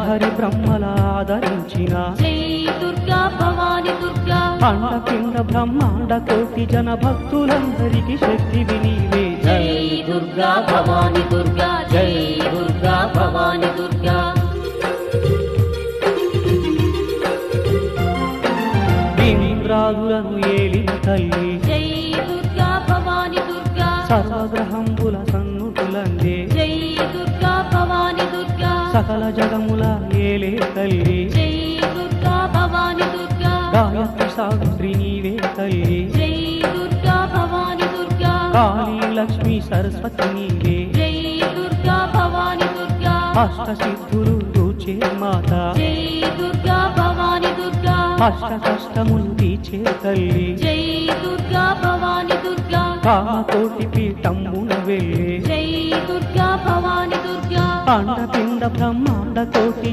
హరిహరి బ్రహ్మల ఆదరించిన జై దుర్గా భవాని దుర్గా అండపిండ బ్రహ్మాండ కోటి జన భక్తులందరికీ శక్తివి నీవే జై దుర్గా భవాని దుర్గా జై దుర్గా భవాని దుర్గా ఇంద్రాదులను ఏలిన తల్లి జై దుర్గా భవాని దుర్గా సర్వగ్రహంబుల సన్నుతులందే జై దుర్గా భవాని దుర్గా సకల జగముల ఏలే తల్లి జై దుర్గా భవాని దుర్గా గాయత్రి సావిత్రి నీవే తల్లి జై దుర్గా భవాని దుర్గా కాళీ లక్ష్మీ సరస్వతి నీవే జై దుర్గా భవాని దుర్గా అష్ట సిద్ధులు దూచే మాత జై దుర్గా భవాని దుర్గా అష్ట కష్టములు తీర్చే తల్లి జై దుర్గా భవాని దుర్గా కామకోటి పీఠమున వెళ్ళే జై దుర్గా భవాని దుర్గా అండపిండ బ్రహ్మాండ కోటి